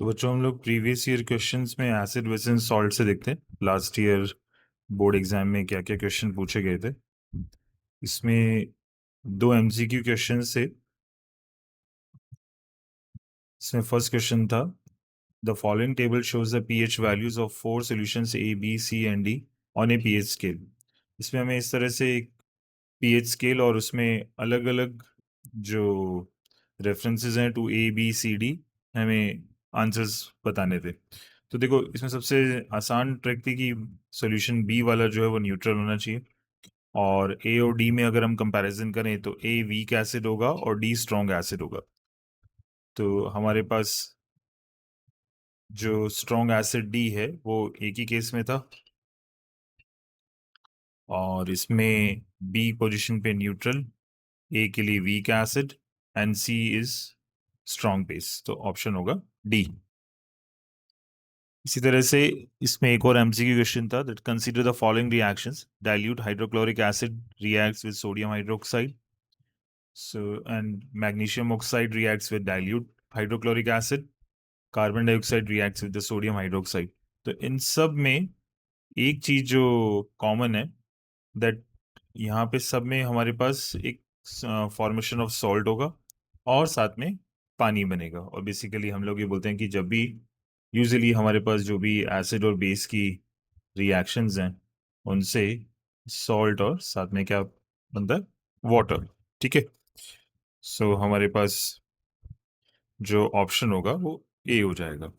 तो बच्चों हम लोग प्रीवियस ईयर क्वेश्चंस में एसिड वर्सेस सॉल्ट से देखते हैं लास्ट ईयर बोर्ड एग्जाम में क्या क्या क्वेश्चन पूछे गए थे। इसमें दो एमसीक्यू क्वेश्चन थे। इसमें फर्स्ट क्वेश्चन था the following table shows the pH values of four solutions A B C and D on a pH scale. इसमें हमें इस तरह से एक पीएच स्केल और उसमें अलग अलग जो रेफरेंसेस हैं to A B C D हमें आंसर्स बताने थे। तो देखो इसमें सबसे आसान ट्रिक थी कि सॉल्यूशन बी वाला जो है वो न्यूट्रल होना चाहिए, और ए और डी में अगर हम कंपैरिजन करें तो ए वीक एसिड होगा और डी स्ट्रॉन्ग एसिड होगा। तो हमारे पास जो स्ट्रॉन्ग एसिड डी है वो एक ही केस में था, और इसमें बी पोजीशन पे न्यूट्रल, ए के लिए weak acid and C is strong base, तो ऑप्शन होगा डी। इसी तरह से इसमें एक और एमसीक्यू क्वेश्चन था that consider the following reactions dilute hydrochloric acid reacts with sodium hydroxide, so and magnesium oxide reacts with dilute hydrochloric acid, carbon dioxide reacts with the sodium hydroxide। तो इन सब में एक चीज जो कॉमन है that यहाँ पे सब में हमारे पास एक फॉर्मेशन ऑफ सॉल्ट होगा और साथ में पानी बनेगा, और बेसिकली हम लोग ये बोलते हैं कि जब भी यूजुअली हमारे पास जो भी एसिड और बेस की रिएक्शंस हैं उनसे सॉल्ट और साथ में क्या बनता है, वाटर। ठीक है, सो हमारे पास जो ऑप्शन होगा वो ए हो जाएगा।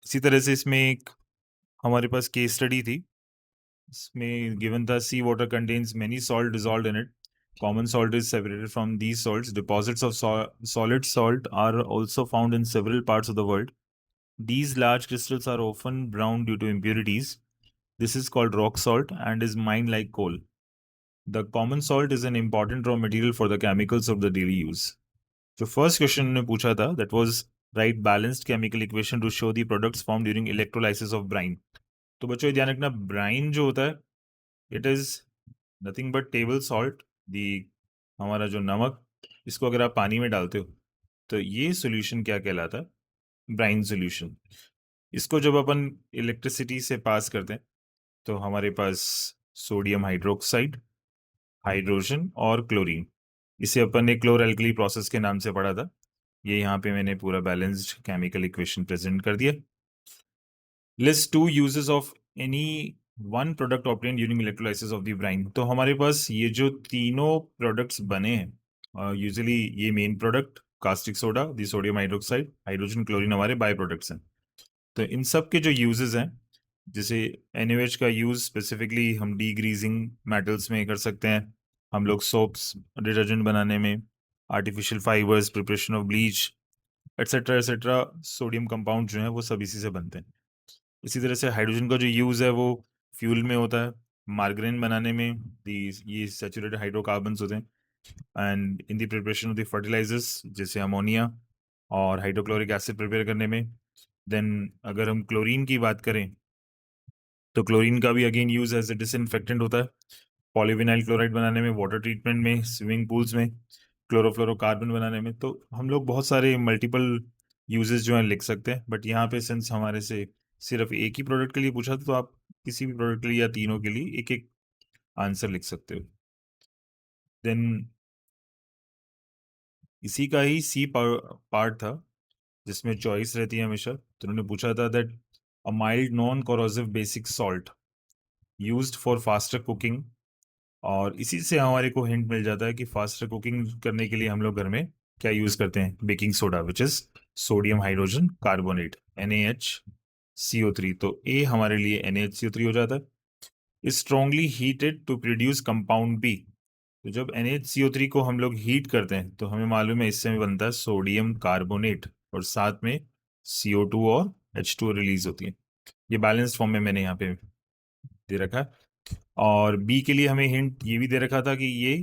इसी तरह से इसमें एक हमारे पास केस स्टडी थी। इसमें गिवन था sea water contains many salt dissolved in it, common salt is separated from these salts, deposits of solid salt are also found in several parts of the world, these large crystals are often brown due to impurities, this is called rock salt and is mined like coal, the common salt is an important raw material for the chemicals of the daily use। जो first question ने पूछा था that was right balanced chemical equation to show the products form during electrolysis of brine. तो बच्चों ये ध्यान रखना, brine जो होता है it is nothing but table salt, दी हमारा जो नमक, इसको अगर आप पानी में डालते हो तो ये सॉल्यूशन क्या कहलाता है, ब्राइन सॉल्यूशन। इसको जब अपन इलेक्ट्रिसिटी से पास करते हैं तो हमारे पास सोडियम हाइड्रोक्साइड, हाइड्रोजन और क्लोरीन, इसे अपन ने क्लोर एल्कली प्रोसेस के नाम से पढ़ा था। ये यहाँ पे मैंने पूरा बैलेंस्ड केमिकल इक्वेशन प्रेजेंट कर दिया। List two uses of any one product obtain during electrolysis of the brine. तो हमारे पास ये जो तीनों प्रोडक्ट्स बने हैं यूजुअली ये main product caustic soda, the sodium hydroxide, hydrogen, chlorine हमारे बाय प्रोडक्ट्स हैं। तो इन सब के जो यूजेस हैं, जैसे NaOH का यूज स्पेसिफिकली हम डीग्रीजिंग मेटल्स में कर सकते हैं, हम लोग सोप्स डिटर्जेंट बनाने में, artificial fibres, preparation of bleach etcetera etcetera, sodium compound जो है वो सब इसी से बनते हैं। इसी तरह से हाइड्रोजन का जो यूज है वो फ्यूल में होता है, मार्गरेन बनाने में, ये सैचुरेटेड हाइड्रोकार्बन्स होते हैं, and in the preparation of the fertilisers जैसे अमोनिया और हाइड्रोक्लोरिक एसिड प्रिपेयर करने में। देन अगर हम क्लोरीन की बात करें तो क्लोरीन का भी again use as a disinfectant होता है, पॉलीविनाइल क्लोराइड बनाने में, वाटर ट्रीटमेंट में, स्विमिंग पूल्स में, क्लोरोफ्लोरोकार्बन बनाने में। तो हम लोग बहुत सारे मल्टीपल यूजेस जो हैं लिख सकते हैं, बट यहाँ पे सिंस हमारे से सिर्फ एक ही प्रोडक्ट के लिए पूछा था तो आप किसी भी प्रोडक्ट के लिए या तीनों के लिए एक एक आंसर लिख सकते हो। देन इसी का ही सी पार्ट था जिसमें चॉइस रहती है हमेशा। तो उन्होंने पूछा था that a mild non corrosive basic salt used for faster cooking, और इसी से हमारे को हिंट मिल जाता है कि फास्टर कुकिंग करने के लिए हम लोग घर में क्या यूज करते हैं, baking soda which is sodium hydrogen carbonate NaHCO3। तो ए हमारे लिए NaHCO3 हो जाता है। Strongly heated to produce compound B, तो जब NaHCO3 को हम लोग हीट करते हैं तो हमें मालूम है इससे बनता है सोडियम कार्बोनेट और साथ में CO2 और H2O रिलीज होती है। ये बैलेंस्ड फॉर्म में मैंने यहाँ पे दे रखा है। और बी के लिए हमें हिंट ये भी दे रखा था कि ये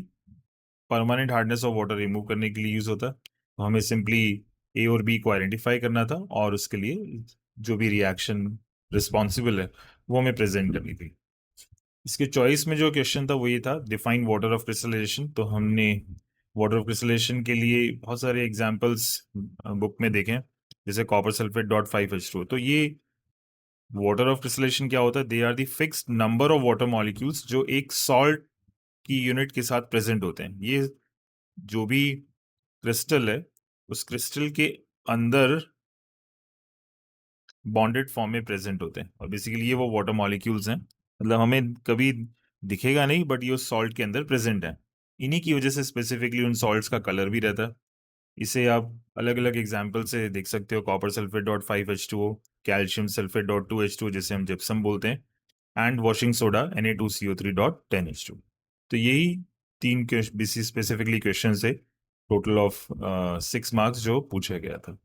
permanent hardness of water remove करने के लिए यूज होता है। तो हमें सिंपली ए और बी को आइडेंटिफाई करना था और उसके लिए जो भी रिएक्शन रिस्पॉन्सिबल है वो हमें प्रेजेंट करनी थी। इसके चॉइस में जो क्वेश्चन था वो ये था डिफाइन वाटर ऑफ क्रिस्टलाइजेशन। तो हमने वाटर ऑफ क्रिस्टलाइजेशन के लिए बहुत सारे एग्जांपल्स बुक में देखे हैं। जैसे कॉपर सल्फेट डॉट 5H2O। तो ये वाटर ऑफ क्रिस्टलेशन क्या होता है? They are the fixed number of water molecules जो एक सॉल्ट की यूनिट के साथ प्रेजेंट होते हैं। ये जो भी क्रिस्टल है, उस क्रिस्टल के अंदर बॉन्डेड फॉर्म में प्रेजेंट होते हैं, और बेसिकली ये वो वाटर मॉलिक्यूल्स हैं। मतलब हमें कभी दिखेगा नहीं, बट ये उस सॉल्ट के अंदर प्रेजेंट है। इन्हीं की वजह से स्पेसिफिकली उन सॉल्ट्स का कलर भी रहता है। इसे आप अलग अलग एग्जाम्पल से देख सकते हो। Copper sulphate dot 5H2O, calcium sulphate dot 2H2O जिसे हम जिप्सम बोलते हैं, and washing soda Na2CO3 dot 10H2। तो यही तीन स्पेसिफिकली क्वेश्चन है, टोटल ऑफ 6 मार्क्स जो पूछा गया था।